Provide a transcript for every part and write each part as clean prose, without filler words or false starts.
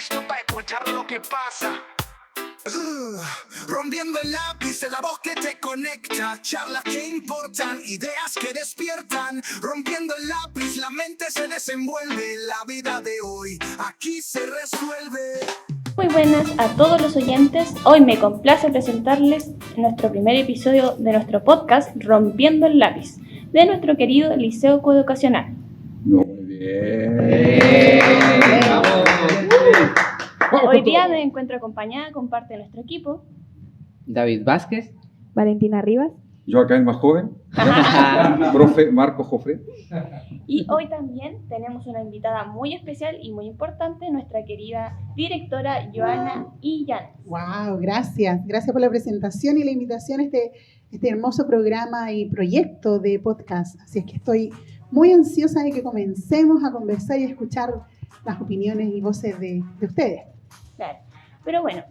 listo para escuchar lo que pasa. Rompiendo el lápiz, la voz que te conecta, charlas que importan, ideas que despiertan. Rompiendo el lápiz, la mente se desenvuelve, la vida de hoy aquí se resuelve. Muy buenas a todos los oyentes. Hoy me complace presentarles nuestro primer episodio de nuestro podcast Rompiendo el lápiz, de nuestro querido Liceo Coeducacional. Muy bien. Hoy día me encuentro acompañada con parte de nuestro equipo. David Vázquez. Valentina Rivas. Yo acá el más joven, profe Marco Jofre. Y hoy también tenemos una invitada muy especial y muy importante, nuestra querida directora Joana Illán. Wow, gracias. Gracias por la presentación y la invitación a este hermoso programa y proyecto de podcast. Así es que estoy muy ansiosa de que comencemos a conversar y a escuchar las opiniones y voces de ustedes. Claro. Pero bueno,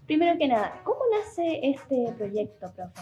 primero que nada, ¿cómo nace este proyecto, profe?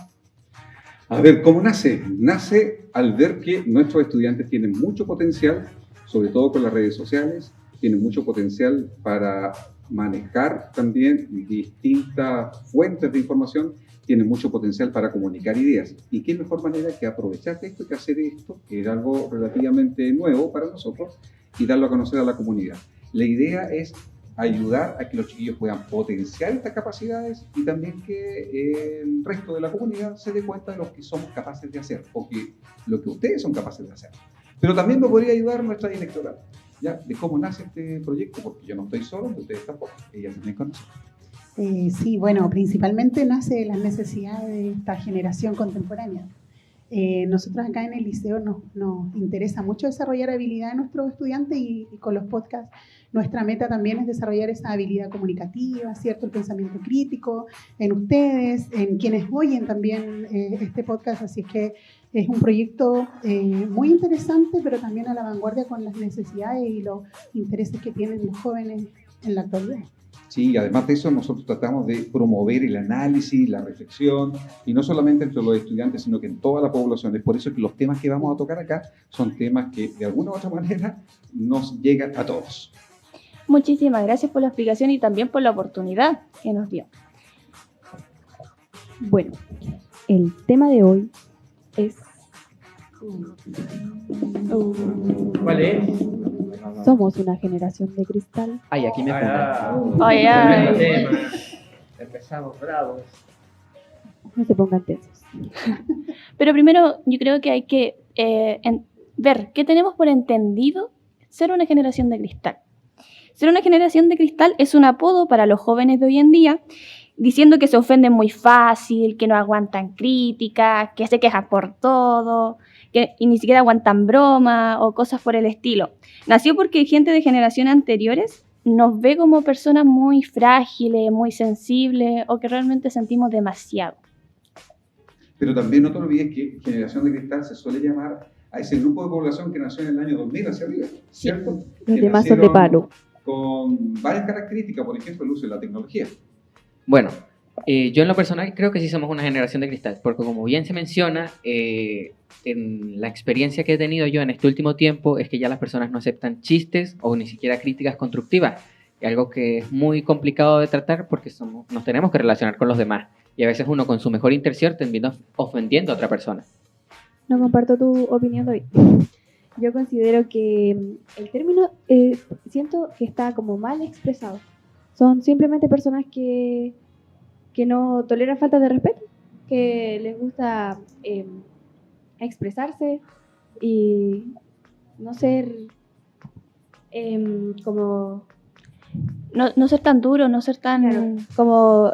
A ver, ¿cómo nace? Nace al ver que nuestros estudiantes tienen mucho potencial, sobre todo con las redes sociales, tienen mucho potencial para manejar también distintas fuentes de información, tienen mucho potencial para comunicar ideas. ¿Y qué mejor manera que aprovechar esto, que hacer esto, que es algo relativamente nuevo para nosotros, y darlo a conocer a la comunidad? La idea es ayudar a que los chiquillos puedan potenciar estas capacidades y también que el resto de la comunidad se dé cuenta de lo que somos capaces de hacer o que lo que ustedes son capaces de hacer. Pero también me podría ayudar nuestra directora, ¿ya? De cómo nace este proyecto, porque yo no estoy solo, ustedes tampoco, ella también conoce. Sí, bueno, principalmente nace de las necesidades de esta generación contemporánea. Nosotros acá en el liceo nos interesa mucho desarrollar habilidad de nuestros estudiantes y con los podcasts nuestra meta también es desarrollar esa habilidad comunicativa, ¿cierto? El pensamiento crítico en ustedes, en quienes oyen también este podcast, así es que es un proyecto muy interesante, pero también a la vanguardia con las necesidades y los intereses que tienen los jóvenes en la actualidad. Sí, además de eso nosotros tratamos de promover el análisis, la reflexión, y no solamente entre los estudiantes, sino que en toda la población. Es por eso que los temas que vamos a tocar acá son temas que de alguna u otra manera nos llegan a todos. Muchísimas gracias por la explicación y también por la oportunidad que nos dio. Bueno, el tema de hoy es... ¿Cuál es? Somos una generación de cristal. Ay, aquí me pongo. Ay. Empezamos bravos. No se pongan tensos. Pero primero yo creo que hay que ver qué tenemos por entendido ser una generación de cristal. Ser una generación de cristal es un apodo para los jóvenes de hoy en día, diciendo que se ofenden muy fácil, que no aguantan críticas, que se quejan por todo, y ni siquiera aguantan broma o cosas por el estilo. Nació porque gente de generaciones anteriores nos ve como personas muy frágiles, muy sensibles o que realmente sentimos demasiado. Pero también no te olvides que generación de cristal se suele llamar a ese grupo de población que nació en el año 2000 hacia arriba, ¿cierto? Los Que demás son de palo. Con varias características, por ejemplo, el uso de la tecnología. Bueno, yo en lo personal creo que sí somos una generación de cristal, porque como bien se menciona, en la experiencia que he tenido yo en este último tiempo es que ya las personas no aceptan chistes o ni siquiera críticas constructivas, algo que es muy complicado de tratar porque nos tenemos que relacionar con los demás y a veces uno con su mejor intención termina ofendiendo a otra persona. No comparto tu opinión, David. Yo considero que el término siento que está como mal expresado. Son simplemente personas que no toleran falta de respeto, que les gusta expresarse y no ser como... No ser tan duro, no ser tan... Claro, como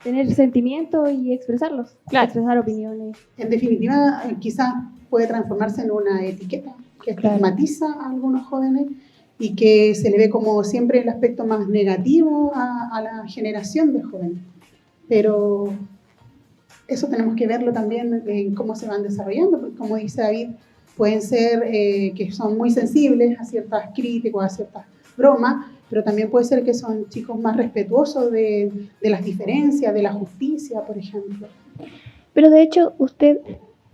tener sentimientos y expresarlos, Claro. expresar opiniones. En definitiva, quizás puede transformarse en una etiqueta que estigmatiza a algunos jóvenes y que se le ve como siempre el aspecto más negativo a la generación de jóvenes. Pero eso tenemos que verlo también en cómo se van desarrollando, porque como dice David, pueden ser que son muy sensibles a ciertas críticas, a ciertas bromas, pero también puede ser que son chicos más respetuosos de las diferencias, de la justicia, por ejemplo. Pero de hecho, usted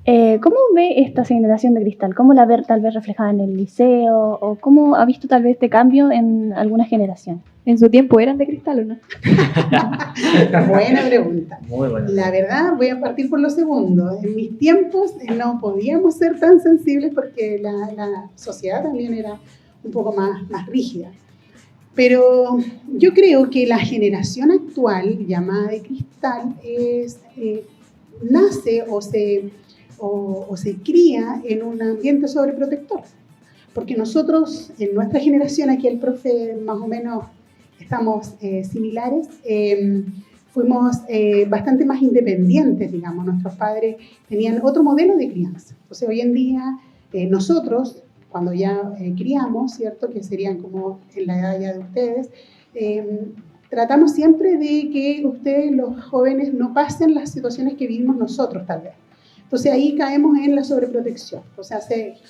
¿Cómo ve esta generación de cristal? ¿Cómo la ve tal vez reflejada en el liceo? ¿O cómo ha visto tal vez este cambio en alguna generación? ¿En su tiempo eran de cristal o no? Buena pregunta. Muy bueno. La verdad, voy a partir por lo segundo. En mis tiempos no podíamos ser tan sensibles porque la sociedad también era un poco más rígida. Pero yo creo que la generación actual, llamada de cristal, nace o se cría en un ambiente sobreprotector. Porque nosotros, en nuestra generación, aquí el profe más o menos estamos similares, fuimos bastante más independientes, digamos. Nuestros padres tenían otro modelo de crianza. Entonces, hoy en día, nosotros, cuando ya criamos, ¿cierto? Que serían como en la edad ya de ustedes, tratamos siempre de que ustedes, los jóvenes, no pasen las situaciones que vivimos nosotros, tal vez. Entonces ahí caemos en la sobreprotección. O sea,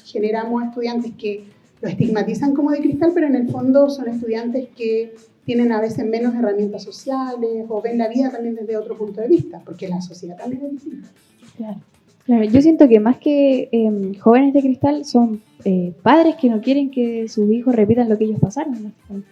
generamos estudiantes que lo estigmatizan como de cristal, pero en el fondo son estudiantes que tienen a veces menos herramientas sociales o ven la vida también desde otro punto de vista, porque la sociedad también es distinta. Claro. Claro, yo siento que más que jóvenes de cristal son padres que no quieren que sus hijos repitan lo que ellos pasaron, ¿no?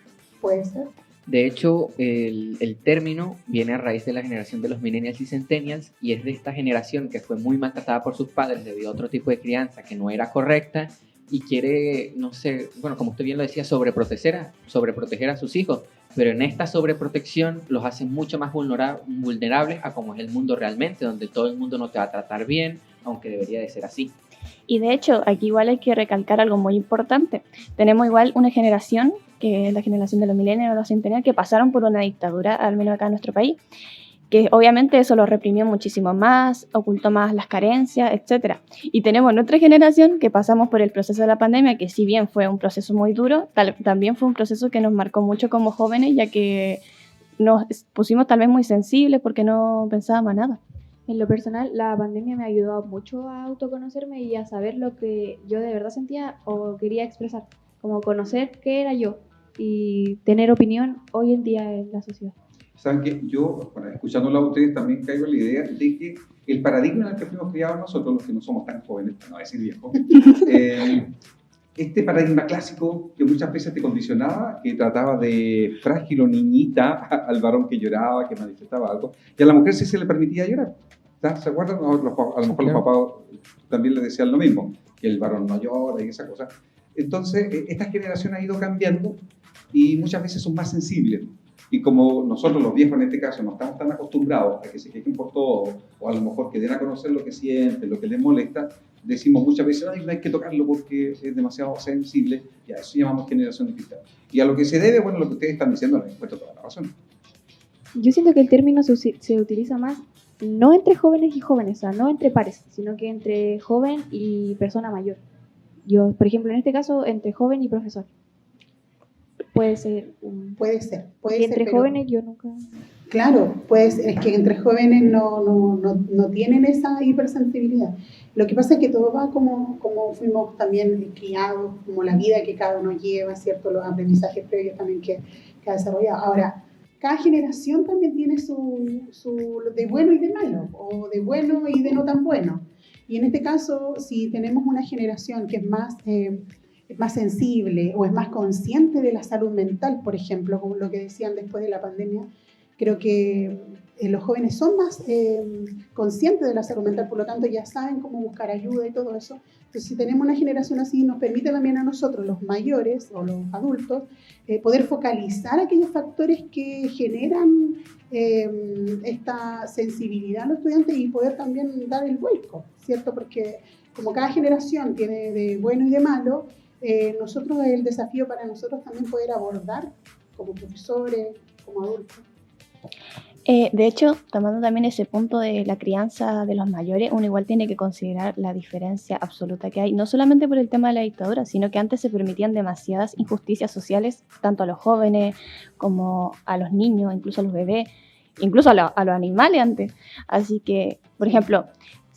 Puede ser. De hecho, el término viene a raíz de la generación de los millennials y centennials y es de esta generación que fue muy maltratada por sus padres debido a otro tipo de crianza que no era correcta y quiere, no sé, bueno, como usted bien lo decía, sobreproteger a sus hijos, pero en esta sobreprotección los hace mucho más vulnerables a como es el mundo realmente, donde todo el mundo no te va a tratar bien, aunque debería de ser así. Y de hecho, aquí igual hay que recalcar algo muy importante. Tenemos igual una generación, que es la generación de los millennials o los centennials, que pasaron por una dictadura, al menos acá en nuestro país, que obviamente eso lo reprimió muchísimo más, ocultó más las carencias, etc. Y tenemos nuestra generación que pasamos por el proceso de la pandemia, que si bien fue un proceso muy duro, también fue un proceso que nos marcó mucho como jóvenes, ya que nos pusimos tal vez muy sensibles porque no pensábamos nada. En lo personal, la pandemia me ayudó mucho a autoconocerme y a saber lo que yo de verdad sentía o quería expresar, como conocer qué era yo y tener opinión hoy en día en la sociedad. Saben que yo, bueno, escuchándola a ustedes, también caigo en la idea de que el paradigma en el que fuimos criados nosotros, los que no somos tan jóvenes, para no decir viejos, este paradigma clásico que muchas veces te condicionaba, que trataba de frágil o niñita al varón que lloraba, que manifestaba algo, y a la mujer sí se le permitía llorar. ¿Se acuerdan? A lo mejor los papás también le decían lo mismo, que el varón no llora y esa cosa. Entonces, esta generación ha ido cambiando y muchas veces son más sensibles. Y como nosotros, los viejos en este caso, no estamos tan acostumbrados a que se quejen por todo, o a lo mejor que den a conocer lo que sienten, lo que les molesta, decimos muchas veces, ay, no hay que tocarlo porque es demasiado sensible, y a eso llamamos generación de cristal. Y a lo que se debe, bueno, lo que ustedes están diciendo, les encuentro toda la razón. Yo siento que el término se utiliza más no entre jóvenes y jóvenes, o sea, no entre pares, sino que entre joven y persona mayor. Yo, por ejemplo, en este caso, entre joven y profesor. Puede ser. Puede ser. Y entre jóvenes yo nunca... Claro, pues es que entre jóvenes no tienen esa hipersensibilidad. Lo que pasa es que todo va como fuimos también criados, como la vida que cada uno lleva, ¿cierto? Los aprendizajes previos también que ha desarrollado. Ahora, cada generación también tiene su de bueno y de malo, o de bueno y de no tan bueno. Y en este caso, si tenemos una generación que es más sensible o es más consciente de la salud mental, por ejemplo, como lo que decían después de la pandemia, creo que los jóvenes son más conscientes de la salud mental, por lo tanto ya saben cómo buscar ayuda y todo eso. Entonces, si tenemos una generación así, nos permite también a nosotros, los mayores o los adultos, poder focalizar aquellos factores que generan esta sensibilidad a los estudiantes y poder también dar el vuelco, ¿cierto? Porque como cada generación tiene de bueno y de malo, nosotros el desafío para nosotros también poder abordar como profesores, como adultos. De hecho, tomando también ese punto de la crianza de los mayores, uno igual tiene que considerar la diferencia absoluta que hay, no solamente por el tema de la dictadura, sino que antes se permitían demasiadas injusticias sociales, tanto a los jóvenes como a los niños, incluso a los bebés, incluso a los animales antes. Así que, por ejemplo,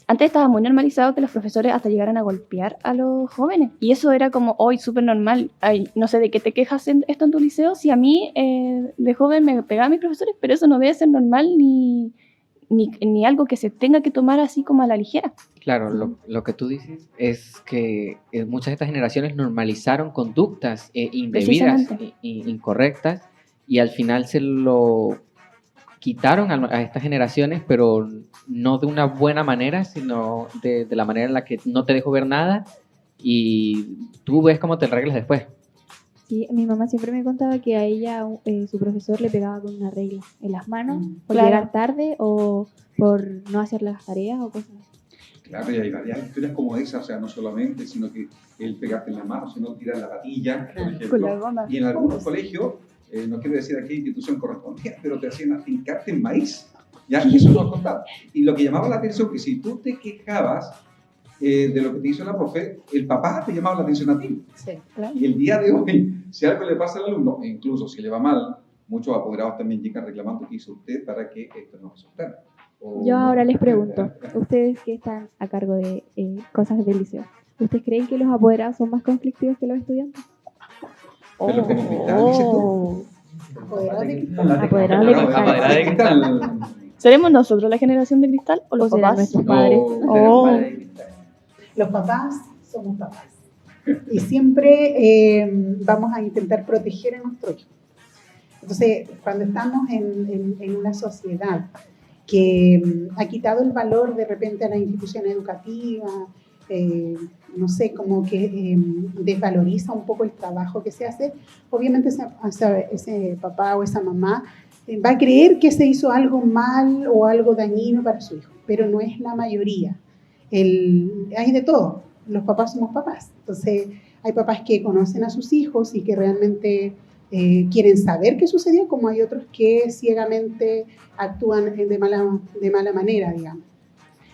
antes estaba muy normalizado que los profesores hasta llegaran a golpear a los jóvenes. Y eso era como hoy súper normal. Ay, no sé de qué te quejas esto en tu liceo. Si a mí de joven me pegaban mis profesores, pero eso no debe ser normal ni ni algo que se tenga que tomar así como a la ligera. Claro, lo que tú dices es que muchas de estas generaciones normalizaron conductas indebidas Precisamente. e incorrectas y al final se lo quitaron a estas generaciones, pero no de una buena manera, sino de la manera en la que no te dejo ver nada y tú ves cómo te arreglas después. Sí, mi mamá siempre me contaba que a ella su profesor le pegaba con una regla en las manos por Claro. llegar tarde o por no hacer las tareas o cosas así. Claro, y hay varias historias como esa, o sea, no solamente, sino que el pegarte en la mano, sino tirar la patilla, por ejemplo. Con la goma. Y en algunos colegios, no quiero decir aquí institución correspondiente, pero te hacían afincarte en maíz. Ya, y eso nos contaba. Y lo que llamaba la atención, que si tú te quejabas de lo que te hizo la profe, el papá te llamaba la atención a ti. Sí. Y el día de hoy, si algo le pasa al alumno, e incluso si le va mal, muchos apoderados también llegan reclamando que hizo usted para que esto no resultara. Yo ahora les pregunto, ustedes que están a cargo de cosas del liceo, ¿ustedes creen que los apoderados son más conflictivos que los estudiantes? ¿De los que me gritan, dices tú? Apoderado de Apoderados de cristal. Apoderado de cristal. ¿Seremos nosotros la generación de cristal o los ¿O serán papás? nuestros padres? Oh. Los papás somos papás. Y siempre vamos a intentar proteger a nuestro hijo. Entonces, cuando estamos en una sociedad que ha quitado el valor de repente a la institución educativa, no sé, como que desvaloriza un poco el trabajo que se hace, obviamente ese papá o esa mamá va a creer que se hizo algo mal o algo dañino para su hijo, pero no es la mayoría. Hay de todo, los papás somos papás, entonces hay papás que conocen a sus hijos y que realmente quieren saber qué sucedió, como hay otros que ciegamente actúan de mala manera, digamos.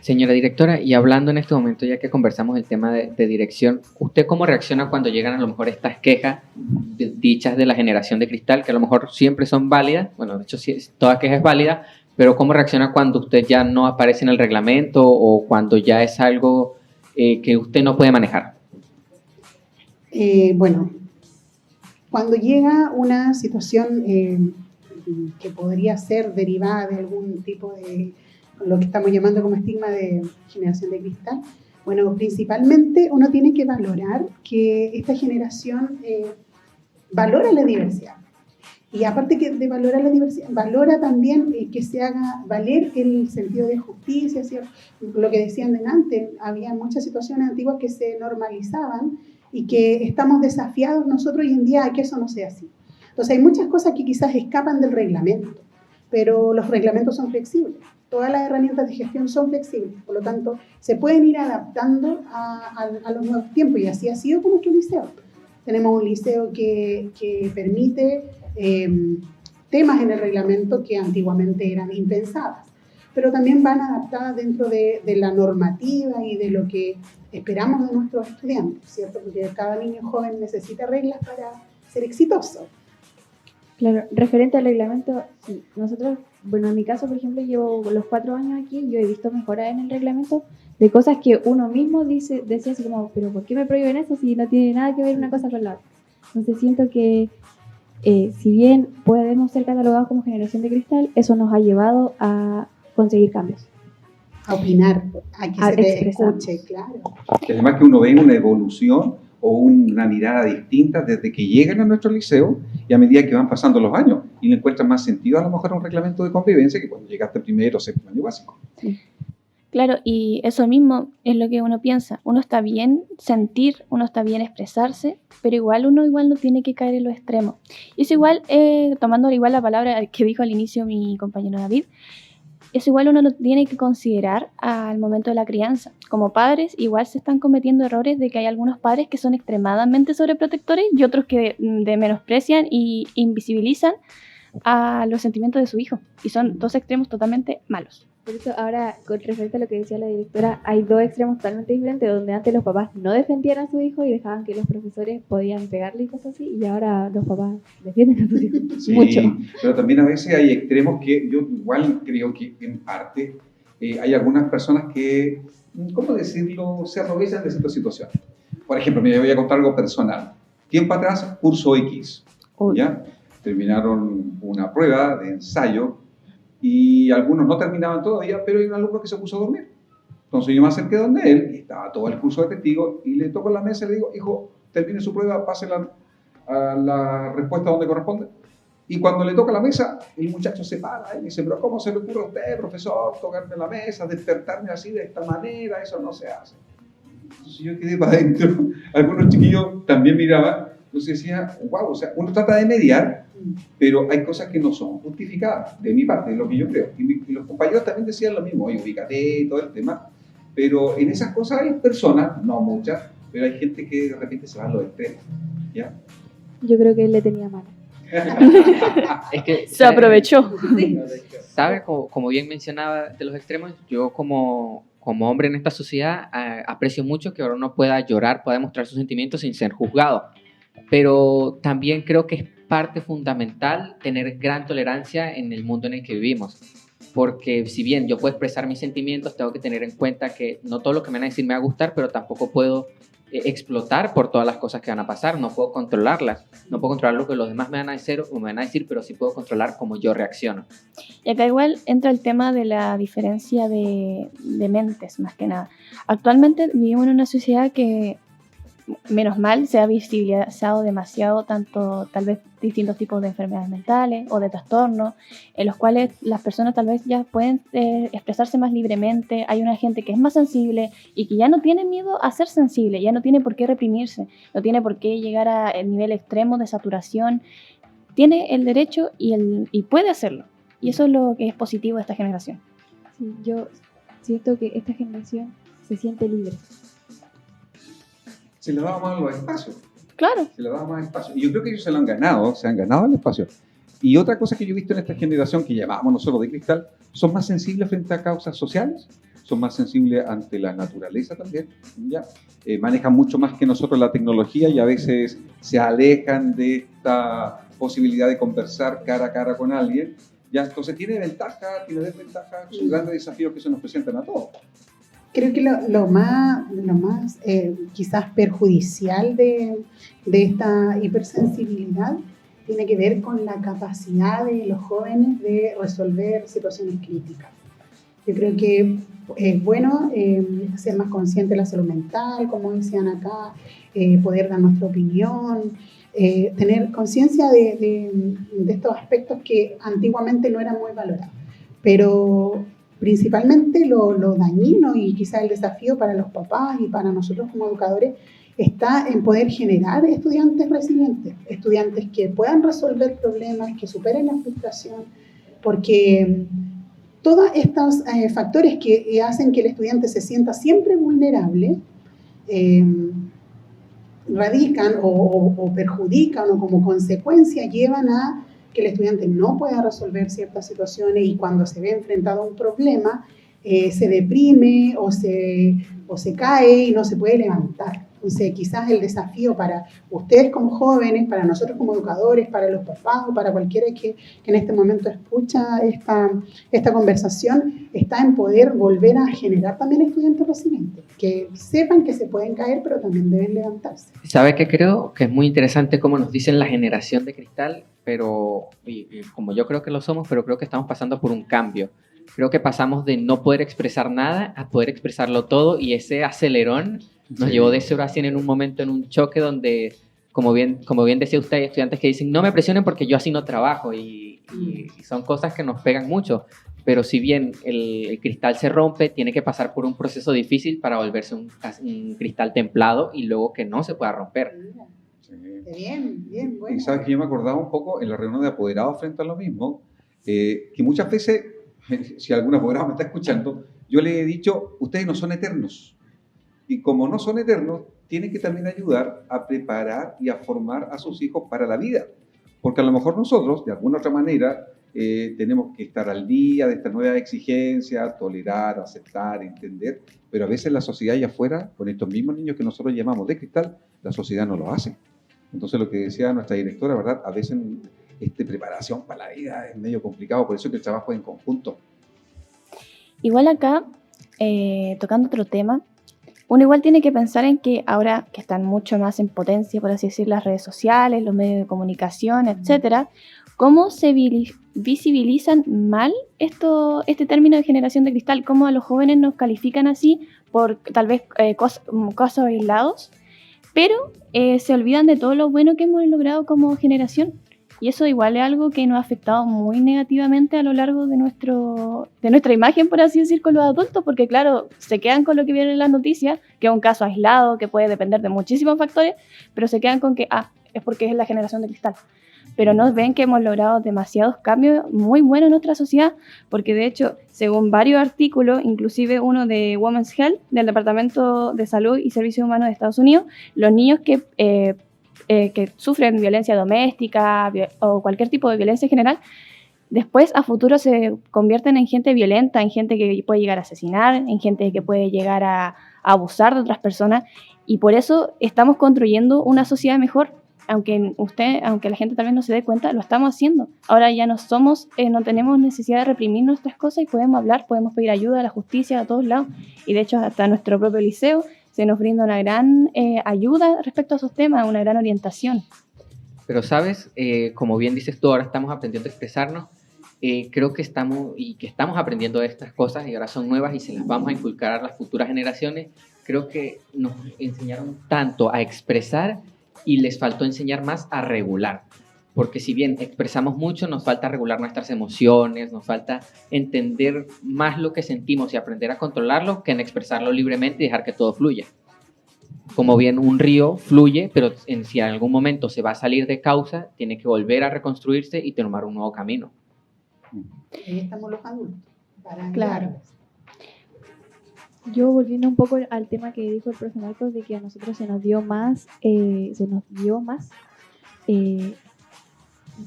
Señora directora, y hablando en este momento, ya que conversamos el tema de dirección, ¿usted cómo reacciona cuando llegan a lo mejor estas quejas dichas de la generación de cristal, que a lo mejor siempre son válidas? Bueno, de hecho, sí, toda queja es válida, pero ¿cómo reacciona cuando usted ya no aparece en el reglamento o cuando ya es algo que usted no puede manejar? Bueno, cuando llega una situación que podría ser derivada de algún tipo de lo que estamos llamando como estigma de generación de cristal, bueno, principalmente uno tiene que valorar que esta generación valora la diversidad. Y aparte de valorar la diversidad, valora también que se haga valer el sentido de justicia, ¿cierto? Lo que decían delante, había muchas situaciones antiguas que se normalizaban y que estamos desafiados nosotros hoy en día a que eso no sea así. Entonces hay muchas cosas que quizás escapan del reglamento, pero los reglamentos son flexibles. Todas las herramientas de gestión son flexibles, por lo tanto, se pueden ir adaptando a los nuevos tiempos y así ha sido con nuestro liceo. Tenemos un liceo que permite temas en el reglamento que antiguamente eran impensadas, pero también van adaptadas dentro de la normativa y de lo que esperamos de nuestros estudiantes, ¿cierto? Porque cada niño joven necesita reglas para ser exitoso. Claro, referente al reglamento, sí, nosotros, bueno, en mi caso, por ejemplo, llevo los 4 años aquí y yo he visto mejoras en el reglamento de cosas que uno mismo decía así como, pero ¿por qué me prohíben eso si no tiene nada que ver una cosa con la otra? Entonces siento que si bien podemos ser catalogados como generación de cristal, eso nos ha llevado a conseguir cambios. A opinar, a que A se te expresarnos. escuche, claro. Y además que uno ve una evolución o una mirada distinta desde que llegan a nuestro liceo y a medida que van pasando los años y le encuentran más sentido a lo mejor a un reglamento de convivencia que cuando llegaste primero o séptimo año básico. Claro, y eso mismo es lo que uno piensa. Uno está bien sentir, uno está bien expresarse, pero uno no tiene que caer en lo extremo. Y eso igual, tomando igual la palabra que dijo al inicio mi compañero David, eso igual uno lo tiene que considerar al momento de la crianza. Como padres, igual se están cometiendo errores de que hay algunos padres que son extremadamente sobreprotectores y otros que menosprecian y invisibilizan a los sentimientos de su hijo. Y son dos extremos totalmente malos. Por eso ahora, con referente a lo que decía la directora, hay 2 extremos totalmente diferentes, donde antes los papás no defendían a su hijo y dejaban que los profesores podían pegarle y cosas así, y ahora los papás defienden a sus hijos. Sí, Mucho. pero también a veces hay extremos que yo igual creo que en parte hay algunas personas que, ¿cómo decirlo?, se aprovechan de ciertas situaciones. Por ejemplo, me voy a contar algo personal. Tiempo atrás, curso X, Uy. ¿ya? Terminaron una prueba de ensayo y algunos no terminaban todavía, pero hay un alumno que se puso a dormir. Entonces yo me acerqué donde él, y estaba todo el curso de testigos, y le toco la mesa y le digo, hijo, termine su prueba, pase a la respuesta donde corresponde. Y cuando le toca la mesa, el muchacho se para y dice, pero ¿cómo se le ocurre a usted, profesor, tocarme la mesa, despertarme así de esta manera? Eso no se hace. Entonces yo quedé para adentro. Algunos chiquillos también miraban. Entonces decía, wow, o sea, uno trata de mediar, pero hay cosas que no son justificadas, de mi parte, de lo que yo creo. Y los compañeros también decían lo mismo, oye, ubícate, todo el tema. Pero en esas cosas hay personas, no muchas, pero hay gente que de repente se va a los extremos, ¿ya? Yo creo que él le tenía mala. Es que, Se aprovechó. ¿Sabes? Como bien mencionaba de los extremos, yo como hombre en esta sociedad aprecio mucho que uno pueda llorar, pueda demostrar sus sentimientos sin ser juzgado. Pero también creo que es parte fundamental tener gran tolerancia en el mundo en el que vivimos. Porque si bien yo puedo expresar mis sentimientos, tengo que tener en cuenta que no todo lo que me van a decir me va a gustar, pero tampoco puedo explotar por todas las cosas que van a pasar, no puedo controlarlas, no puedo controlar lo que los demás me van a decir o me van a decir, pero sí puedo controlar cómo yo reacciono. Y acá igual entra el tema de la diferencia de mentes, más que nada. Actualmente vivimos en una sociedad que, menos mal, se ha visibilizado demasiado tanto tal vez distintos tipos de enfermedades mentales o de trastornos, en los cuales las personas tal vez ya pueden expresarse más libremente. Hay una gente que es más sensible y que ya no tiene miedo a ser sensible, ya no tiene por qué reprimirse, no tiene por qué llegar al nivel extremo de saturación. Tiene el derecho y puede hacerlo. Y eso es lo que es positivo de esta generación. Sí, yo siento que esta generación se siente libre. Se le daba más los espacios. Claro. Se le daba más espacio. Y yo creo que ellos se lo han ganado, se han ganado el espacio. Y otra cosa que yo he visto en esta generación, que llamamos nosotros de cristal, son más sensibles frente a causas sociales, son más sensibles ante la naturaleza también, ¿ya? Manejan mucho más que nosotros la tecnología y a veces se alejan de esta posibilidad de conversar cara a cara con alguien, ¿ya? Entonces tiene ventaja, tiene desventaja, son grandes desafíos que se nos presentan a todos. Creo que lo más quizás perjudicial de esta hipersensibilidad tiene que ver con la capacidad de los jóvenes de resolver situaciones críticas. Yo creo que es bueno ser más consciente de la salud mental, como decían acá, poder dar nuestra opinión, tener conciencia de estos aspectos que antiguamente no eran muy valorados. Pero principalmente lo dañino y quizás el desafío para los papás y para nosotros como educadores está en poder generar estudiantes resilientes, estudiantes que puedan resolver problemas, que superen la frustración, porque todos estos factores que hacen que el estudiante se sienta siempre vulnerable radican o perjudican o como consecuencia llevan a que el estudiante no pueda resolver ciertas situaciones y cuando se ve enfrentado a un problema se deprime o se cae y no se puede levantar. Entonces quizás el desafío para ustedes como jóvenes, para nosotros como educadores, para los papás o para cualquiera que en este momento escucha esta conversación está en poder volver a generar también estudiantes resilientes, que sepan que se pueden caer pero también deben levantarse. ¿Sabe qué creo? Que es muy interesante como nos dicen la generación de cristal, pero y como yo creo que lo somos, pero creo que estamos pasando por un cambio. Creo que pasamos de no poder expresar nada a poder expresarlo todo y ese acelerón nos llevó de 0 a 100 en un momento, en un choque donde, como bien decía usted, hay estudiantes que dicen no me presionen porque yo así no trabajo y son cosas que nos pegan mucho. Pero si bien el cristal se rompe, tiene que pasar por un proceso difícil para volverse un cristal templado y luego que no se pueda romper. Sí. Bien, bueno. Y sabes que yo me acordaba un poco en la reunión de apoderados frente a lo mismo, que muchas veces, si algún apoderado me está escuchando, yo le he dicho, ustedes no son eternos. Y como no son eternos, tienen que también ayudar a preparar y a formar a sus hijos para la vida. Porque a lo mejor nosotros, de alguna otra manera, tenemos que estar al día de estas nuevas exigencias, tolerar, aceptar, entender, pero a veces la sociedad allá afuera, con estos mismos niños que nosotros llamamos de cristal, la sociedad no lo hace. Entonces lo que decía nuestra directora, ¿verdad? A veces preparación para la vida es medio complicado, por eso que el trabajo es en conjunto. Igual acá, tocando otro tema, uno igual tiene que pensar en que ahora que están mucho más en potencia, por así decir, las redes sociales, los medios de comunicación, etcétera, cómo se visibilizan mal este término de generación de cristal, cómo a los jóvenes nos califican así por tal vez casos aislados, pero se olvidan de todo lo bueno que hemos logrado como generación. Y eso igual es algo que nos ha afectado muy negativamente a lo largo de nuestra imagen, por así decir, con los adultos, porque claro, se quedan con lo que viene en las noticias, que es un caso aislado, que puede depender de muchísimos factores, pero se quedan con que, es porque es la generación de cristal. Pero no ven que hemos logrado demasiados cambios muy buenos en nuestra sociedad, porque de hecho, según varios artículos, inclusive uno de Women's Health, del Departamento de Salud y Servicios Humanos de Estados Unidos, los niños que sufren violencia doméstica o cualquier tipo de violencia en general, después a futuro se convierten en gente violenta, en gente que puede llegar a asesinar, en gente que puede llegar a abusar de otras personas, y por eso estamos construyendo una sociedad mejor. Aunque la gente tal vez no se dé cuenta, lo estamos haciendo. Ahora ya no tenemos necesidad de reprimir nuestras cosas y podemos hablar, podemos pedir ayuda a la justicia, a todos lados. Y de hecho hasta nuestro propio liceo se nos brinda una gran ayuda respecto a esos temas, una gran orientación. Pero sabes, como bien dices tú, ahora estamos aprendiendo a expresarnos. Creo que estamos aprendiendo estas cosas y ahora son nuevas y se las vamos a inculcar a las futuras generaciones. Creo que nos enseñaron tanto a expresar y les faltó enseñar más a regular. Porque si bien expresamos mucho, nos falta regular nuestras emociones, nos falta entender más lo que sentimos y aprender a controlarlo que en expresarlo libremente y dejar que todo fluya. Como bien un río fluye, pero si en algún momento se va a salir de causa, tiene que volver a reconstruirse y tomar un nuevo camino. Ahí estamos los adultos, para Claro. guiarlos. Yo volviendo un poco al tema que dijo el profe Marcos de que a nosotros se nos dio más,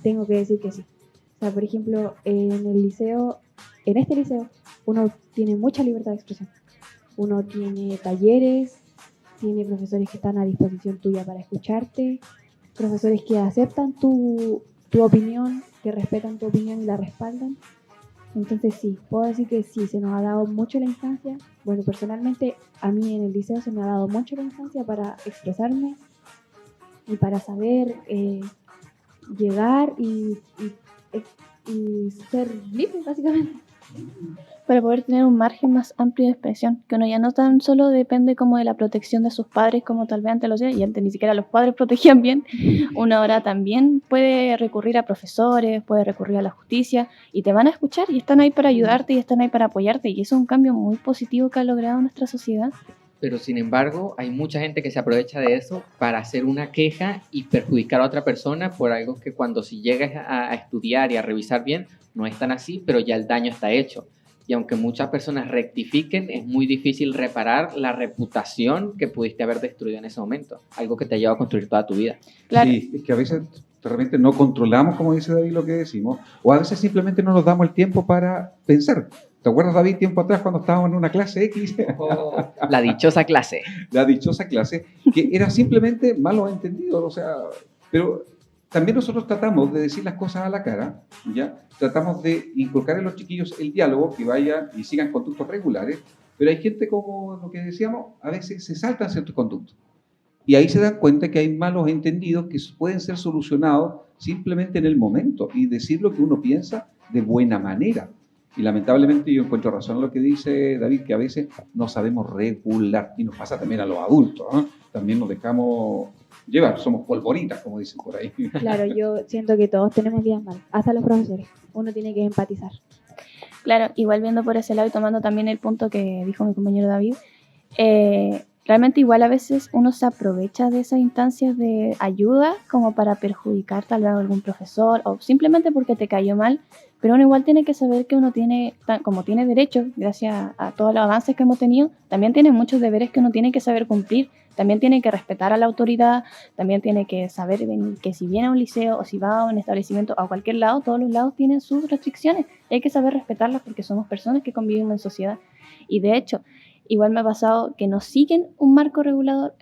tengo que decir que sí. O sea, por ejemplo, en este liceo, uno tiene mucha libertad de expresión. Uno tiene talleres, tiene profesores que están a disposición tuya para escucharte, profesores que aceptan tu opinión, que respetan tu opinión y la respaldan. Entonces sí, puedo decir que sí, se nos ha dado mucho la instancia. Bueno, personalmente a mí en el liceo se me ha dado mucho la instancia para expresarme y para saber llegar y ser libre, básicamente. Para poder tener un margen más amplio de expresión, que uno ya no tan solo depende como de la protección de sus padres como tal vez antes lo hacía, y antes ni siquiera los padres protegían bien. Uno ahora también puede recurrir a profesores, puede recurrir a la justicia y te van a escuchar y están ahí para ayudarte y están ahí para apoyarte, y eso es un cambio muy positivo que ha logrado nuestra sociedad. Pero sin embargo, hay mucha gente que se aprovecha de eso para hacer una queja y perjudicar a otra persona por algo que cuando si llegas a estudiar y a revisar bien, no es tan así, pero ya el daño está hecho. Y aunque muchas personas rectifiquen, es muy difícil reparar la reputación que pudiste haber destruido en ese momento, algo que te ha llevado a construir toda tu vida. Claro. Sí, es que a veces de repente no controlamos, como dice David, lo que decimos, o a veces simplemente no nos damos el tiempo para pensar. ¿Te acuerdas, David, tiempo atrás cuando estábamos en una clase X? La dichosa clase. La dichosa clase, que era simplemente malos entendidos, o sea, pero también nosotros tratamos de decir las cosas a la cara, ¿ya? Tratamos de inculcar en los chiquillos el diálogo, que vayan y sigan conductos regulares, pero hay gente, como lo que decíamos, a veces se saltan ciertos conductos. Y ahí se dan cuenta que hay malos entendidos que pueden ser solucionados simplemente en el momento y decir lo que uno piensa de buena manera. Y lamentablemente yo encuentro razón en lo que dice David, que a veces no sabemos regular, y nos pasa también a los adultos, ¿no? También nos dejamos llevar, somos polvoritas, como dicen por ahí. Claro, yo siento que todos tenemos días malos, hasta los profesores. Uno tiene que empatizar. Claro, igual viendo por ese lado y tomando también el punto que dijo mi compañero David, realmente igual a veces uno se aprovecha de esas instancias de ayuda como para perjudicar tal vez a algún profesor o simplemente porque te cayó mal, pero uno igual tiene que saber que uno tiene, como tiene derechos, gracias a todos los avances que hemos tenido, también tiene muchos deberes que uno tiene que saber cumplir, también tiene que respetar a la autoridad, también tiene que saber que si viene a un liceo o si va a un establecimiento o a cualquier lado, todos los lados tienen sus restricciones y hay que saber respetarlas porque somos personas que convivimos en sociedad. Y de hecho, igual me ha pasado que no siguen un marco regulador,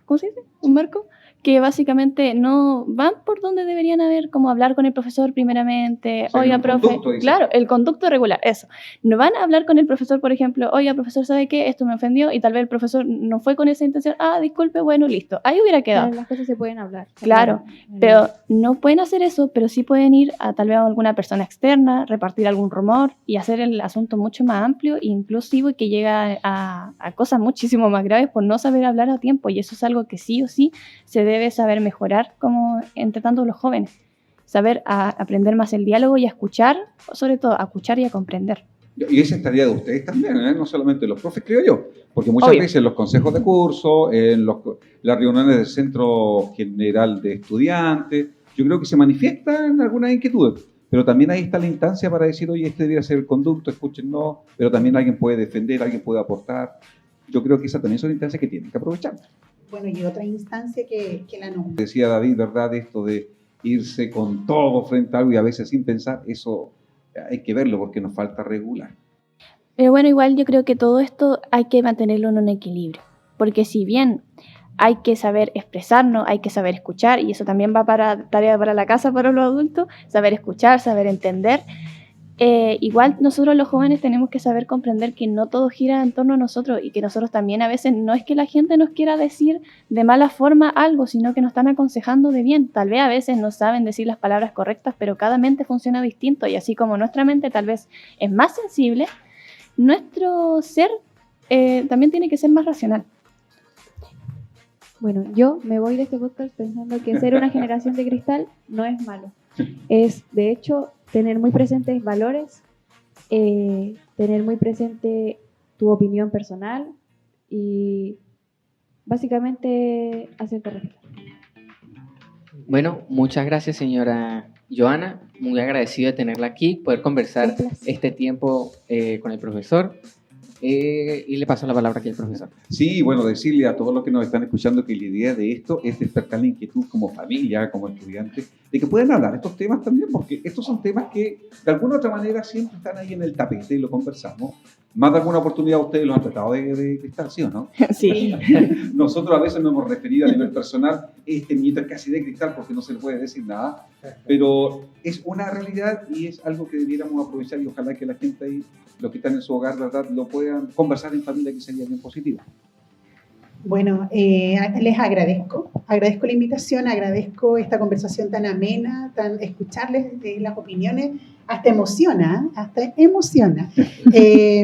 ¿cómo se dice? Un marco que básicamente no van por donde deberían haber, como hablar con el profesor primeramente, O sea, oiga, el profe, conducto, dice. claro, el conducto regular, eso. No van a hablar con el profesor, por ejemplo, oiga, profesor, ¿sabe qué? Esto me ofendió, y tal vez el profesor no fue con esa intención, disculpe, bueno, listo, ahí hubiera quedado. Pero las cosas se pueden hablar. Claro, pero no pueden hacer eso, pero sí pueden ir a tal vez a alguna persona externa, repartir algún rumor y hacer el asunto mucho más amplio e inclusivo, y que llega a cosas muchísimo más graves por no saber hablar a tiempo, y eso es algo que sí o sí se debe saber mejorar como entre tanto los jóvenes, saber aprender más el diálogo y a escuchar, sobre todo a escuchar y a comprender. Y esa es tarea de ustedes también, ¿eh? No solamente de los profes, creo yo, porque muchas Obvio. veces en los consejos de curso, en las reuniones del Centro General de Estudiantes, yo creo que se manifiestan algunas inquietudes, pero también ahí está la instancia para decir, oye, este debería ser el conducto, escúchenlo, pero también alguien puede defender, alguien puede aportar. Yo creo que esa también son instancias que tienen que aprovechar. Bueno, y otra instancia que la nombra. Decía David, ¿verdad? Esto de irse con todo frente a algo y a veces sin pensar, eso hay que verlo porque nos falta regular. Pero bueno, igual yo creo que todo esto hay que mantenerlo en un equilibrio, porque si bien hay que saber expresarnos, hay que saber escuchar, y eso también va para tarea para la casa para los adultos, saber escuchar, saber entender. Igual nosotros los jóvenes tenemos que saber comprender que no todo gira en torno a nosotros, y que nosotros también a veces no es que la gente nos quiera decir de mala forma algo, sino que nos están aconsejando de bien. Tal vez a veces no saben decir las palabras correctas, pero cada mente funciona distinto, y así como nuestra mente tal vez es más sensible, nuestro ser también tiene que ser más racional. Bueno, yo me voy de este podcast pensando que ser una generación de cristal no es malo. Es, de hecho, tener muy presentes valores, tener muy presente tu opinión personal y básicamente hacerte respetar. Bueno, muchas gracias, señora Joana. Muy agradecido de tenerla aquí, poder conversar Un placer. este tiempo con el profesor. Y le paso la palabra aquí al profesor. Sí, bueno, decirle a todos los que nos están escuchando que la idea de esto es despertar la inquietud como familia, como estudiantes, de que puedan hablar estos temas también, porque estos son temas que de alguna u otra manera siempre están ahí en el tapete y lo conversamos. Más de alguna oportunidad ustedes lo han tratado de cristal, ¿sí o no? Sí. Nosotros a veces nos hemos referido a nivel personal, este niñito es casi de cristal porque no se le puede decir nada, pero es una realidad y es algo que debiéramos aprovechar, y ojalá que la gente ahí, los que están en su hogar, ¿verdad?, lo puedan conversar en familia, que sería bien positivo. Bueno, les agradezco la invitación, agradezco esta conversación tan amena, escucharles las opiniones, hasta emociona.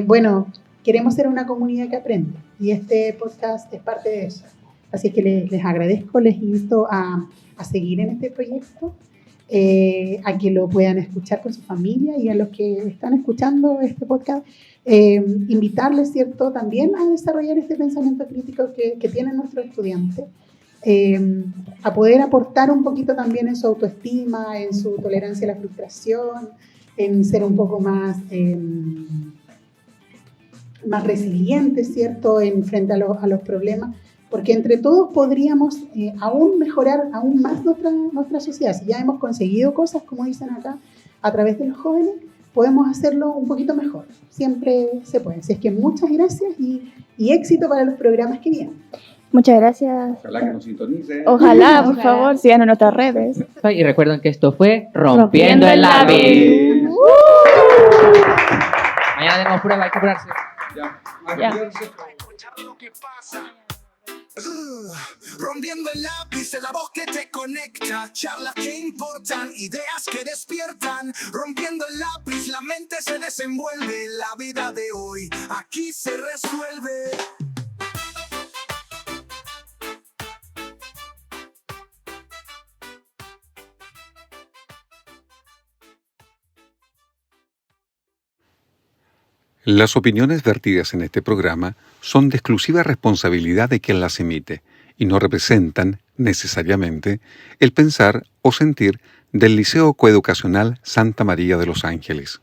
Bueno, queremos ser una comunidad que aprende, y este podcast es parte de eso. Así es que les agradezco, les insto a seguir en este proyecto, a que lo puedan escuchar con su familia, y a los que están escuchando este podcast, invitarles, ¿cierto?, también a desarrollar este pensamiento crítico que tienen nuestros estudiantes, a poder aportar un poquito también en su autoestima, en su tolerancia a la frustración, en ser un poco más resilientes, ¿cierto?, frente a los problemas, porque entre todos podríamos aún mejorar aún más nuestra sociedad. Si ya hemos conseguido cosas, como dicen acá, a través de los jóvenes, podemos hacerlo un poquito mejor. Siempre se puede. Así es que muchas gracias y éxito para los programas que vienen. Muchas gracias. Ojalá que nos sintonicen. Ojalá, por Ojalá. favor, sigan en nuestras redes. Y recuerden que esto fue Rompiendo Rompiendo el el Lápiz. Lápiz. Mañana tenemos prueba, hay que apurarse. Ya. Escuchar lo que pasa. Rompiendo el lápiz, la voz que te conecta, charlas que importan, ideas que despiertan. Rompiendo el lápiz, la mente se desenvuelve, la vida de hoy aquí se resuelve. Las opiniones vertidas en este programa son de exclusiva responsabilidad de quien las emite y no representan, necesariamente, el pensar o sentir del Liceo Coeducacional Santa María de los Ángeles.